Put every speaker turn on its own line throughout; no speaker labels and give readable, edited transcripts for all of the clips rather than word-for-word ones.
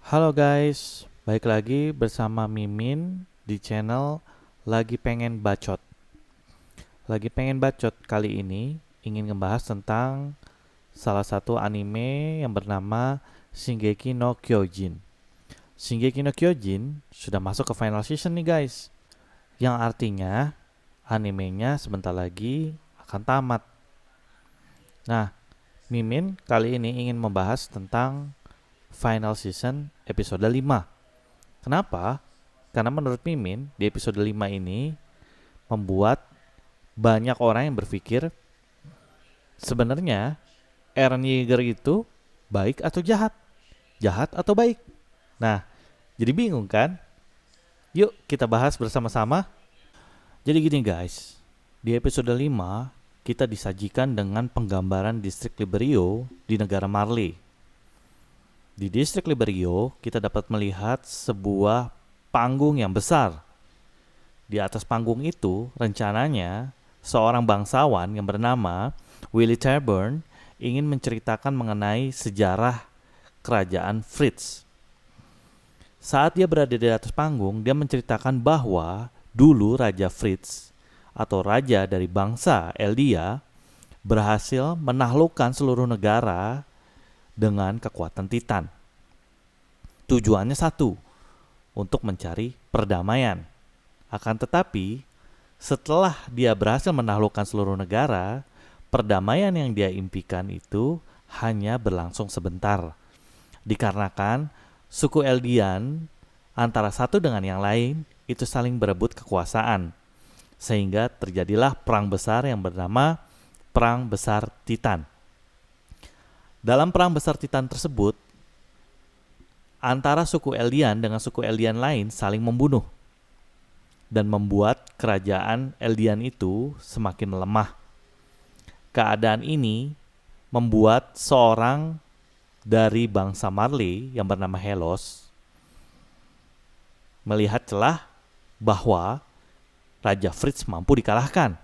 Halo guys, balik lagi bersama Mimin di channel Lagi Pengen Bacot. Lagi Pengen Bacot kali ini ingin ngebahas tentang salah satu anime yang bernama Shingeki no Kyojin. Shingeki no Kyojin sudah masuk ke final season nih guys, yang artinya animenya sebentar lagi akan tamat. Nah, Mimin kali ini ingin membahas tentang final season episode 5. Kenapa? Karena menurut Mimin, di episode 5 ini membuat banyak orang yang berpikir sebenarnya Eren Yeager itu baik atau jahat? Jahat atau baik? Nah, jadi bingung kan? Yuk kita bahas bersama-sama. Jadi gini guys, di episode 5 kita disajikan dengan penggambaran distrik Liberio di negara Marley. Di distrik Liberio, kita dapat melihat sebuah panggung yang besar. Di atas panggung itu, rencananya seorang bangsawan yang bernama Willy Taburn ingin menceritakan mengenai sejarah kerajaan Fritz. Saat dia berada di atas panggung, dia menceritakan bahwa dulu Raja Fritz atau raja dari bangsa Eldia berhasil menaklukkan seluruh negara dengan kekuatan Titan. Tujuannya satu, untuk mencari perdamaian. Akan tetapi, setelah dia berhasil menaklukkan seluruh negara, perdamaian yang dia impikan itu hanya berlangsung sebentar. Dikarenakan suku Eldian antara satu dengan yang lain itu saling berebut kekuasaan. Sehingga terjadilah perang besar yang bernama Perang Besar Titan. Dalam Perang Besar Titan tersebut, antara suku Eldian dengan suku Eldian lain saling membunuh dan membuat kerajaan Eldian itu semakin lemah. Keadaan ini membuat seorang dari bangsa Marley yang bernama Helos melihat celah bahwa Raja Fritz mampu dikalahkan.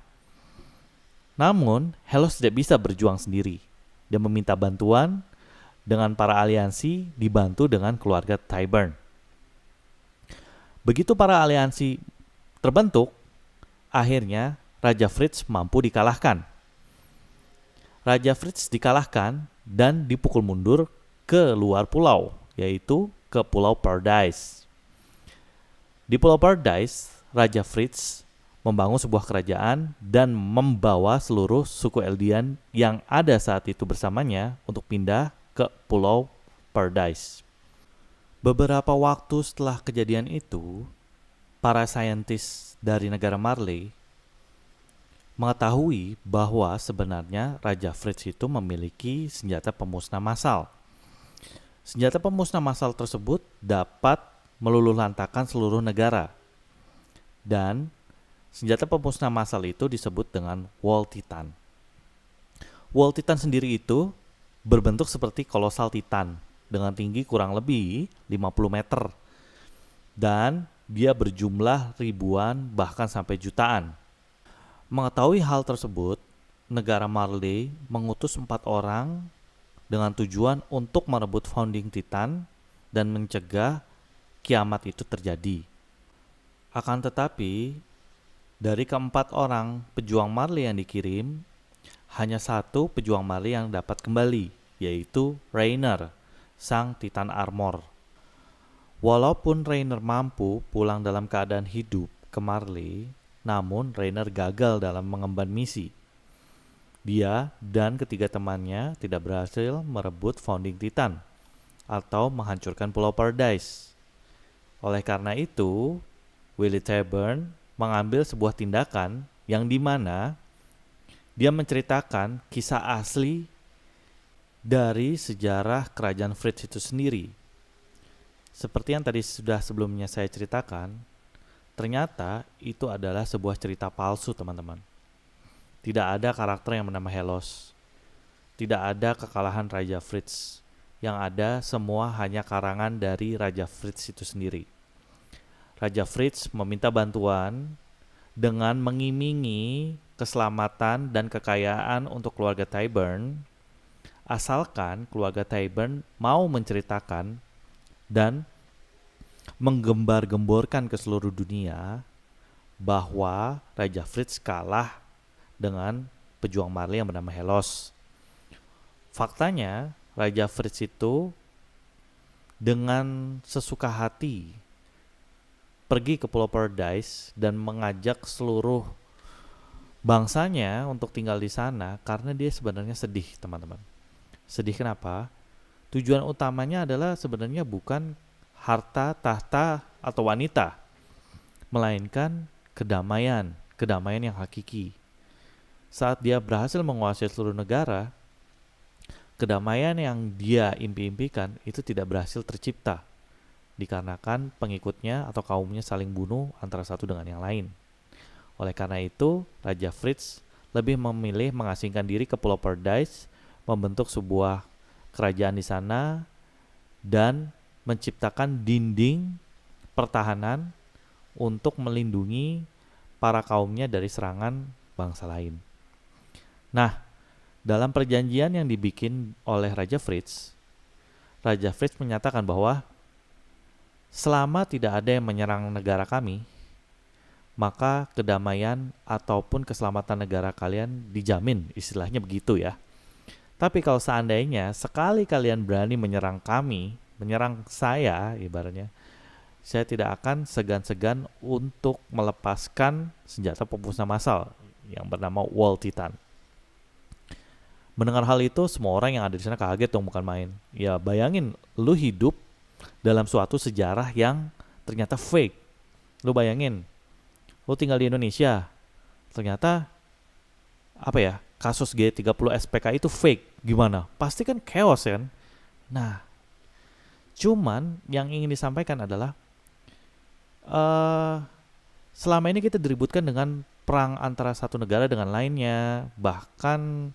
Namun, Helos tidak bisa berjuang sendiri. Dia meminta bantuan dengan para aliansi dibantu dengan keluarga Tyburn. Begitu para aliansi terbentuk, akhirnya Raja Fritz mampu dikalahkan. Raja Fritz dikalahkan dan dipukul mundur ke luar pulau, yaitu ke Pulau Paradise. Di Pulau Paradise, Raja Fritz membangun sebuah kerajaan dan membawa seluruh suku Eldian yang ada saat itu bersamanya untuk pindah ke Pulau Paradise. Beberapa waktu setelah kejadian itu, para saintis dari negara Marley mengetahui bahwa sebenarnya Raja Fritz itu memiliki senjata pemusnah massal. Senjata pemusnah massal tersebut dapat meluluhlantakkan seluruh negara. Dan senjata pemusnah massal itu disebut dengan Wall Titan. Wall Titan sendiri itu berbentuk seperti kolosal Titan dengan tinggi kurang lebih 50 meter. Dan dia berjumlah ribuan bahkan sampai jutaan. Mengetahui hal tersebut, negara Marley mengutus 4 orang dengan tujuan untuk merebut founding Titan dan mencegah kiamat itu terjadi. Akan tetapi, dari keempat orang pejuang Marley yang dikirim, hanya satu pejuang Marley yang dapat kembali, yaitu Rainer, sang Titan Armor. Walaupun Rainer mampu pulang dalam keadaan hidup ke Marley, namun Rainer gagal dalam mengemban misi. Dia dan ketiga temannya tidak berhasil merebut founding Titan atau menghancurkan Pulau Paradise. Oleh karena itu, Willy Taburn mengambil sebuah tindakan yang dimana dia menceritakan kisah asli dari sejarah kerajaan Fritz itu sendiri. Seperti yang tadi sudah sebelumnya saya ceritakan, ternyata itu adalah sebuah cerita palsu, teman-teman. Tidak ada karakter yang bernama Helos. Tidak ada kekalahan Raja Fritz. Yang ada semua hanya karangan dari Raja Fritz itu sendiri. Raja Fritz meminta bantuan dengan mengiming-imingi keselamatan dan kekayaan untuk keluarga Tyburn, asalkan keluarga Tyburn mau menceritakan dan menggembar-gemborkan ke seluruh dunia bahwa Raja Fritz kalah dengan pejuang Marley yang bernama Helos. Faktanya, Raja Fritz itu dengan sesuka hati pergi ke Pulau Paradise dan mengajak seluruh bangsanya untuk tinggal di sana karena dia sebenarnya sedih, teman-teman. Sedih kenapa? Tujuan utamanya adalah sebenarnya bukan harta, tahta, atau wanita, melainkan kedamaian, kedamaian yang hakiki. Saat dia berhasil menguasai seluruh negara, kedamaian yang dia impi-impikan itu tidak berhasil tercipta, dikarenakan pengikutnya atau kaumnya saling bunuh antara satu dengan yang lain. Oleh karena itu, Raja Fritz lebih memilih mengasingkan diri ke Pulau Paradise, membentuk sebuah kerajaan di sana, dan menciptakan dinding pertahanan untuk melindungi para kaumnya dari serangan bangsa lain. Nah, dalam perjanjian yang dibikin oleh Raja Fritz menyatakan bahwa selama tidak ada yang menyerang negara kami, maka kedamaian ataupun keselamatan negara kalian dijamin, istilahnya begitu ya. Tapi kalau seandainya sekali kalian berani menyerang kami, menyerang saya ibaratnya, saya tidak akan segan-segan untuk melepaskan senjata pemusnah massal yang bernama Wall Titan. Mendengar hal itu, semua orang yang ada di sana kaget dong, bukan main. Ya bayangin, lu hidup dalam suatu sejarah yang ternyata fake. Lu bayangin, lu tinggal di Indonesia, ternyata kasus G30 SPK itu fake. Gimana? Pasti kan chaos kan? Nah, cuman yang ingin disampaikan adalah selama ini kita diributkan dengan perang antara satu negara dengan lainnya, bahkan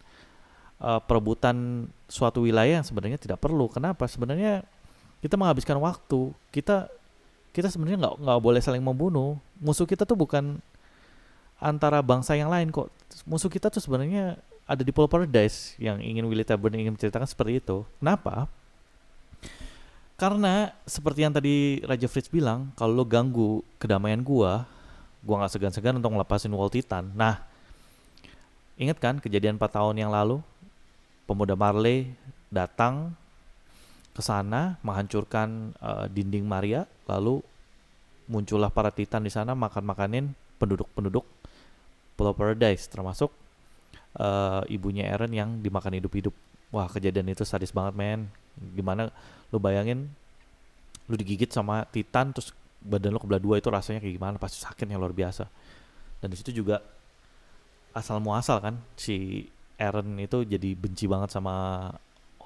perebutan suatu wilayah yang sebenarnya tidak perlu. Kenapa? Sebenarnya kita menghabiskan waktu. Kita sebenarnya nggak boleh saling membunuh. Musuh kita tuh bukan antara bangsa yang lain kok. Musuh kita tuh sebenarnya ada di Pulau Paradise yang ingin Willy Taburn ingin menceritakan seperti itu. Kenapa? Karena seperti yang tadi Raja Fritz bilang, kalau lo ganggu kedamaian gua nggak segan-segan untuk ngelepasin Wall Titan. Nah, ingat kan kejadian 4 tahun yang lalu? Pemuda Marley datang ke sana menghancurkan dinding Maria, lalu muncullah para Titan di sana makan-makanin penduduk-penduduk Pulau Paradise, termasuk ibunya Eren yang dimakan hidup-hidup. Wah, kejadian itu sadis banget, men. Gimana lu bayangin lu digigit sama Titan terus badan lu kebelah dua, itu rasanya kayak gimana? Pasti sakitnya luar biasa. Dan di situ juga asal muasal kan si Eren itu jadi benci banget sama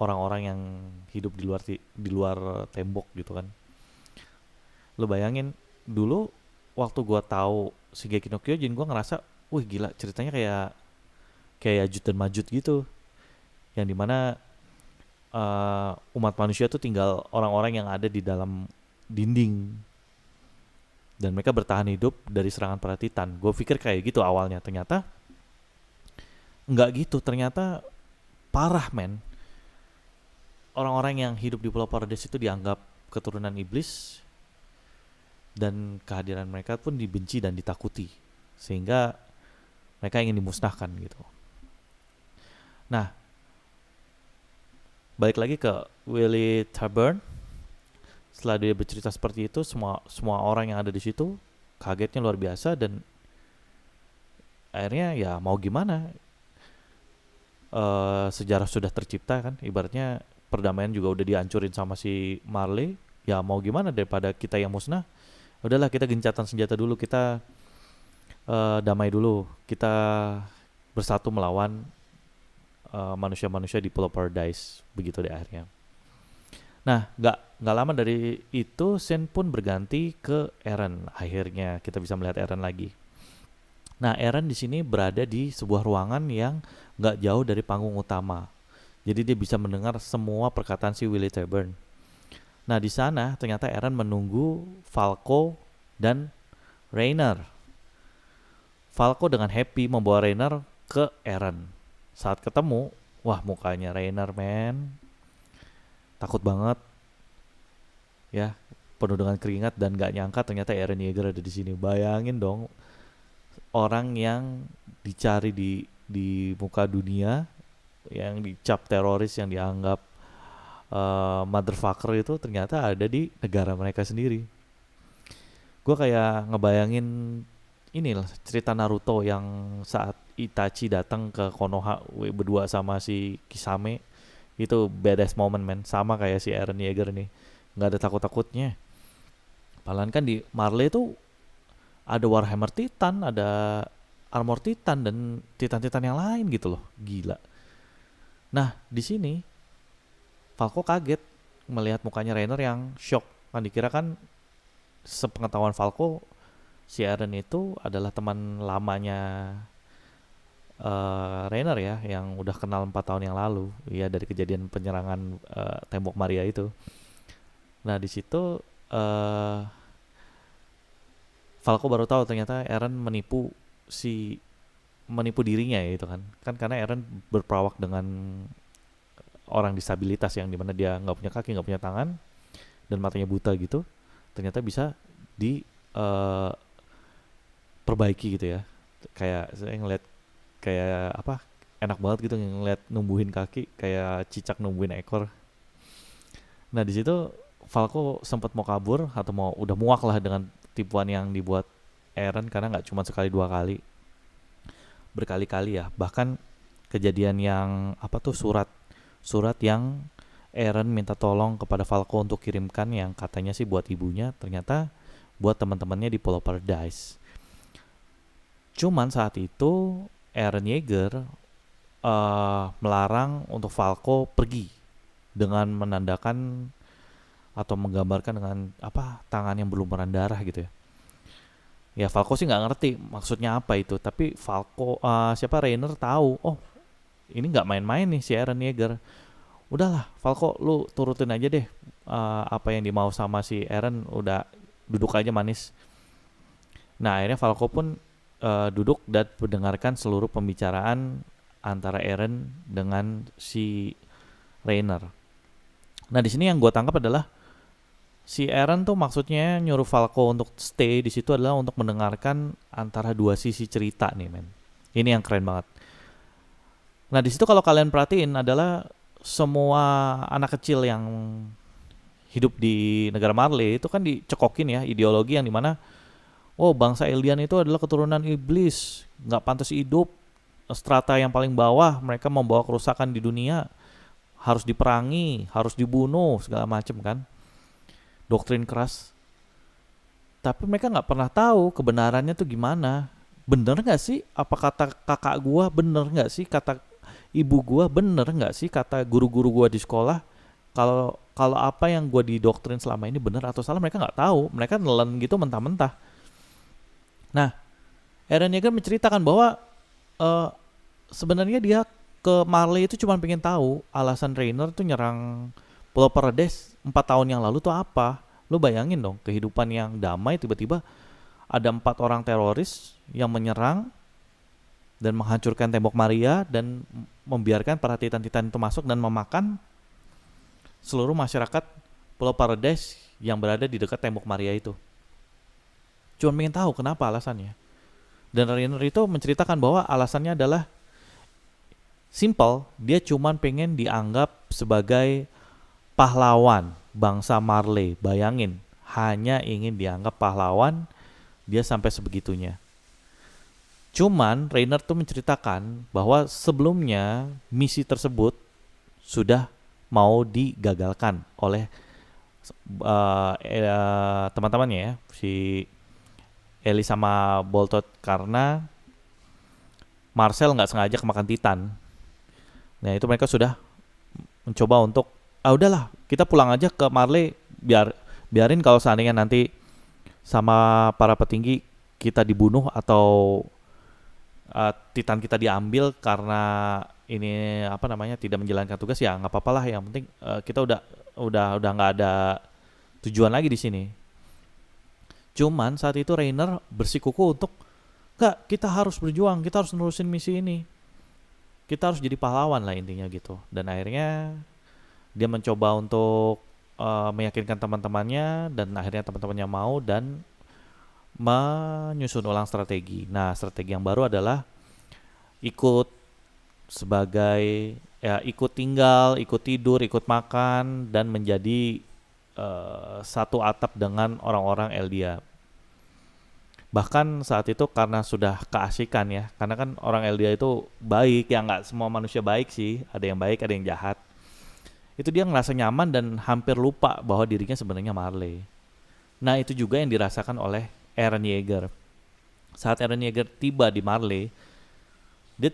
orang-orang yang hidup di luar tembok gitu kan. Lu bayangin dulu waktu gua tahu Shingeki no Kyojin, gua ngerasa, wih gila, ceritanya kayak Yajud dan Majud gitu, yang dimana umat manusia tuh tinggal orang-orang yang ada di dalam dinding dan mereka bertahan hidup dari serangan para Titan. Gue pikir kayak gitu awalnya, ternyata nggak gitu. Ternyata parah, men. Orang-orang yang hidup di Pulau Paradise itu dianggap keturunan iblis dan kehadiran mereka pun dibenci dan ditakuti, sehingga mereka ingin dimusnahkan gitu. Nah, balik lagi ke Willy Taburn. Setelah dia bercerita seperti itu, semua orang yang ada di situ kagetnya luar biasa, dan akhirnya ya mau gimana, sejarah sudah tercipta kan, ibaratnya perdamaian juga udah dihancurin sama si Marley. Ya mau gimana, daripada kita yang musnah, udahlah kita gencatan senjata dulu, kita damai dulu, kita bersatu melawan manusia-manusia di Pulau Paradise. Begitu deh akhirnya. Nah, nggak lama dari itu scene pun berganti ke Eren. Akhirnya kita bisa melihat Eren lagi. Nah, Eren di sini berada di sebuah ruangan yang nggak jauh dari panggung utama. Jadi dia bisa mendengar semua perkataan si Willy Taburn. Nah, di sana ternyata Eren menunggu Falco dan Reiner. Falco dengan happy membawa Reiner ke Eren. Saat ketemu, wah mukanya Reiner, men, takut banget. ya, penuh dengan keringat dan gak nyangka ternyata Eren Yeager ada di sini. Bayangin dong, orang yang dicari di muka dunia, yang dicap teroris, yang dianggap motherfucker itu ternyata ada di negara mereka sendiri. Gue kayak ngebayangin inilah cerita Naruto yang saat Itachi datang ke Konoha berdua sama si Kisame, itu badass moment man, sama kayak si Eren Yeager nih, nggak ada takut-takutnya. Malahan kan di Marley itu ada Warhammer Titan, ada Armor Titan dan Titan-Titan yang lain gitu loh, gila. Nah di sini Falco kaget melihat mukanya Reiner yang shock, kan dikira kan sepengetahuan Falco si Eren itu adalah teman lamanya Reiner ya, yang udah kenal 4 tahun yang lalu ya dari kejadian penyerangan tembok Maria itu. Nah di situ Falco baru tahu ternyata Eren menipu dirinya ya, itu kan karena Eren berperawak dengan orang disabilitas yang dimana dia nggak punya kaki, nggak punya tangan, dan matanya buta gitu, ternyata bisa di perbaiki gitu ya. Kayak saya ngeliat kayak apa, enak banget gitu ngeliat numbuhin kaki kayak cicak numbuhin ekor. Nah di situ Falco sempat mau kabur atau udah muak lah dengan tipuan yang dibuat Eren, karena nggak cuma sekali dua kali, berkali-kali ya. Bahkan kejadian yang apa tuh, surat yang Eren minta tolong kepada Falco untuk kirimkan, yang katanya sih buat ibunya, ternyata buat teman-temannya di Pulau Paradise. Cuman saat itu Eren Yeager melarang untuk Falco pergi dengan menandakan atau menggambarkan dengan apa, tangan yang berlumuran darah gitu ya. Ya Falco sih nggak ngerti maksudnya apa itu, tapi Falco Reiner tahu, oh ini nggak main-main nih si Eren Yeager. Udahlah Falco, lu turutin aja deh apa yang dimau sama si Eren, udah duduk aja manis. Nah akhirnya Falco pun duduk dan mendengarkan seluruh pembicaraan antara Eren dengan si Reiner. Nah di sini yang gue tangkap adalah si Eren tuh maksudnya nyuruh Falco untuk stay di situ adalah untuk mendengarkan antara dua sisi cerita nih men. Ini yang keren banget. Nah di situ kalau kalian perhatiin adalah semua anak kecil yang hidup di negara Marley itu kan dicekokin ya ideologi yang dimana, oh bangsa alien itu adalah keturunan iblis, nggak pantas hidup, strata yang paling bawah, mereka membawa kerusakan di dunia, harus diperangi, harus dibunuh, segala macem kan, doktrin keras. Tapi mereka nggak pernah tahu kebenarannya tuh gimana. Bener nggak sih apa kata kakak gua, bener nggak sih kata ibu gua, bener nggak sih kata guru-guru gua di sekolah, kalau apa yang gua didoktrin selama ini bener atau salah, mereka nggak tahu. Mereka nelen gitu mentah-mentah. Nah, Eren Yeager menceritakan bahwa sebenarnya dia ke Marley itu cuma pengen tahu alasan Reiner tuh nyerang Pulau Paradise 4 tahun yang lalu tuh apa. Lu bayangin dong, kehidupan yang damai tiba-tiba ada 4 orang teroris yang menyerang dan menghancurkan tembok Maria dan membiarkan para titan-titan itu masuk dan memakan seluruh masyarakat Pulau Paradise yang berada di dekat tembok Maria itu. Cuma pengen tahu kenapa alasannya. Dan Reiner itu menceritakan bahwa alasannya adalah simple, dia cuma pengen dianggap sebagai pahlawan bangsa Marley. Bayangin, hanya ingin dianggap pahlawan, dia sampai sebegitunya. Cuman Reiner tuh menceritakan bahwa sebelumnya misi tersebut sudah mau digagalkan oleh teman-temannya ya, si Ellie sama Boltot, karena Marcel nggak sengaja kemakan Titan. Nah itu mereka sudah mencoba untuk udahlah kita pulang aja ke Marley, biarin kalau seandainya nanti sama para petinggi kita dibunuh atau Titan kita diambil karena ini apa namanya tidak menjalankan tugas, ya nggak apa-apa lah, yang penting kita udah nggak ada tujuan lagi di sini. Cuman saat itu Reiner bersikuku untuk kita harus berjuang, kita harus nerusin misi ini, kita harus jadi pahlawan lah intinya gitu. Dan akhirnya dia mencoba untuk meyakinkan teman-temannya dan akhirnya teman-temannya mau dan menyusun ulang strategi. Nah, strategi yang baru adalah ikut sebagai ikut tinggal, ikut tidur, ikut makan dan menjadi satu atap dengan orang-orang Eldia. Bahkan saat itu karena sudah keasikan ya, karena kan orang Eldia itu baik, ya nggak semua manusia baik sih, ada yang baik, ada yang jahat. Itu dia ngerasa nyaman dan hampir lupa bahwa dirinya sebenarnya Marley. Nah itu juga yang dirasakan oleh Eren Yeager. Saat Eren Yeager tiba di Marley, dia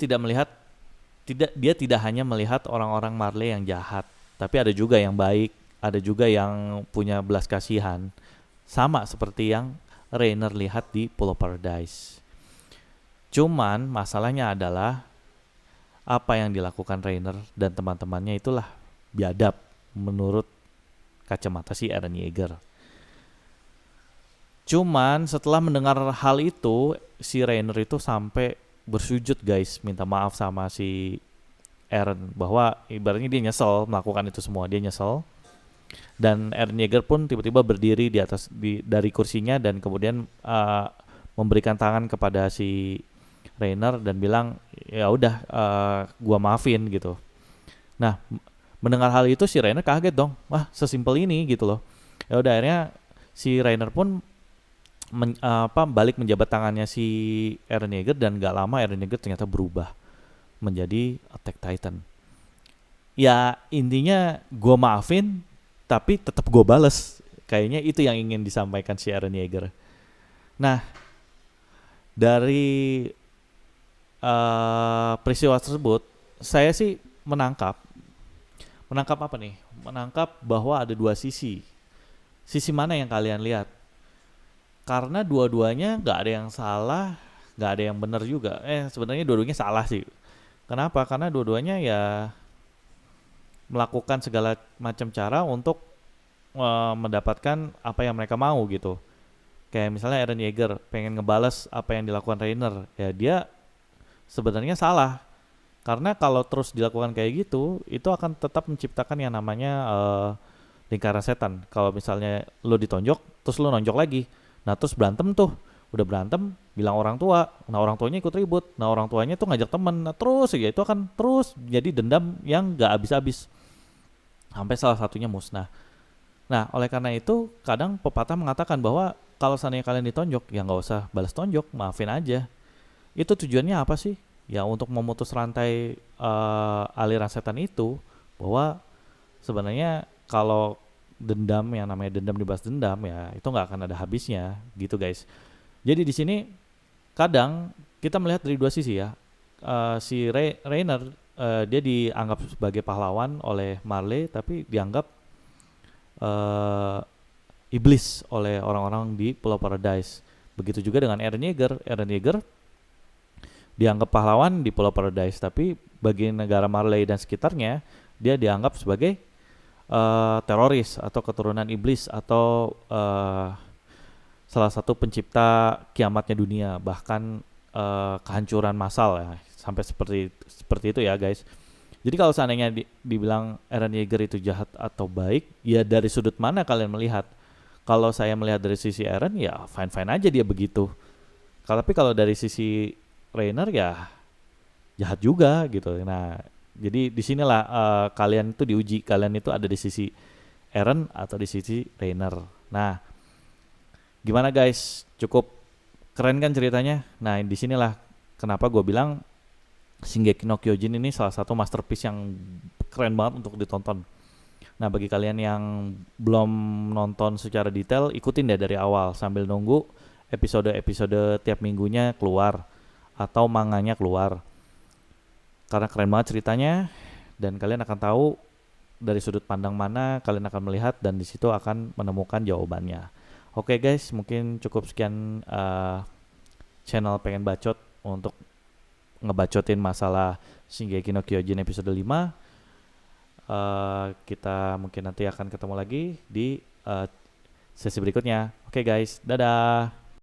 tidak hanya melihat orang-orang Marley yang jahat, tapi ada juga yang baik, ada juga yang punya belas kasihan, sama seperti yang Reiner lihat di Pulau Paradise. Cuman masalahnya adalah apa yang dilakukan Reiner dan teman-temannya itulah biadab menurut kacamata si Eren Yeager. Cuman setelah mendengar hal itu, si Reiner itu sampai bersujud guys, minta maaf sama si Eren bahwa ibaratnya dia nyesel melakukan itu semua, dia nyesel. Dan Eren Yeager pun tiba-tiba berdiri dari kursinya dan kemudian memberikan tangan kepada si Reiner dan bilang ya udah gua maafin gitu. Nah mendengar hal itu si Reiner kaget dong, wah sesimpel ini gitu loh. Ya udah akhirnya si Reiner pun balik menjabat tangannya si Eren Yeager dan gak lama Eren Yeager ternyata berubah menjadi Attack Titan. Ya intinya gua maafin tapi tetap gue bales. Kayaknya itu yang ingin disampaikan si Eren Yeager. Nah, dari peristiwa tersebut, saya sih menangkap apa nih? Menangkap bahwa ada dua sisi. Sisi mana yang kalian lihat? Karena dua-duanya nggak ada yang salah, nggak ada yang benar juga. Sebenarnya dua-duanya salah sih. Kenapa? Karena dua-duanya ya melakukan segala macam cara untuk mendapatkan apa yang mereka mau gitu. Kayak misalnya Eren Yeager pengen ngebales apa yang dilakukan Reiner, ya dia sebenarnya salah. Karena kalau terus dilakukan kayak gitu, itu akan tetap menciptakan yang namanya lingkaran setan. Kalau misalnya lo ditonjok, terus lo nonjok lagi. Nah terus berantem tuh, udah berantem, bilang orang tua. Nah orang tuanya ikut ribut. Nah orang tuanya tuh ngajak temen. Nah terus ya itu akan terus jadi dendam yang gak habis-habis. Sampai salah satunya musnah. Nah oleh karena itu kadang pepatah mengatakan bahwa kalau seandainya kalian ditonjok, ya gak usah balas tonjok, maafin aja. Itu tujuannya apa sih? Ya untuk memutus rantai aliran setan itu. Bahwa sebenarnya kalau dendam, yang namanya dendam dibalas dendam, ya itu gak akan ada habisnya gitu guys. Jadi di sini kadang kita melihat dari dua sisi ya. Si Reiner dia dianggap sebagai pahlawan oleh Marley, tapi dianggap iblis oleh orang-orang di Pulau Paradise. Begitu juga dengan Eren Yeager. Eren Yeager dianggap pahlawan di Pulau Paradise, tapi bagi negara Marley dan sekitarnya dia dianggap sebagai teroris atau keturunan iblis atau salah satu pencipta kiamatnya dunia, bahkan kehancuran massal ya, sampai seperti itu ya guys. Jadi kalau seandainya dibilang Eren Yeager itu jahat atau baik, ya dari sudut mana kalian melihat? Kalau saya melihat dari sisi Eren, ya fine-fine aja dia begitu. Tapi kalau dari sisi Reiner ya jahat juga gitu. Nah, jadi disinilah kalian itu diuji, kalian itu ada di sisi Eren atau di sisi Reiner. Nah, gimana guys? Cukup keren kan ceritanya? Nah, disinilah kenapa gue bilang Shingeki no Kyojin ini salah satu masterpiece yang keren banget untuk ditonton. Nah, bagi kalian yang belum nonton secara detail, ikutin deh dari awal sambil nunggu episode-episode tiap minggunya keluar atau manganya keluar. Karena keren banget ceritanya dan kalian akan tahu dari sudut pandang mana kalian akan melihat dan di situ akan menemukan jawabannya. Oke guys, mungkin cukup sekian channel pengen bacot untuk ngebacotin masalah Shingeki no Kyojin episode 5. Kita mungkin nanti akan ketemu lagi di sesi berikutnya. Oke guys, dadah.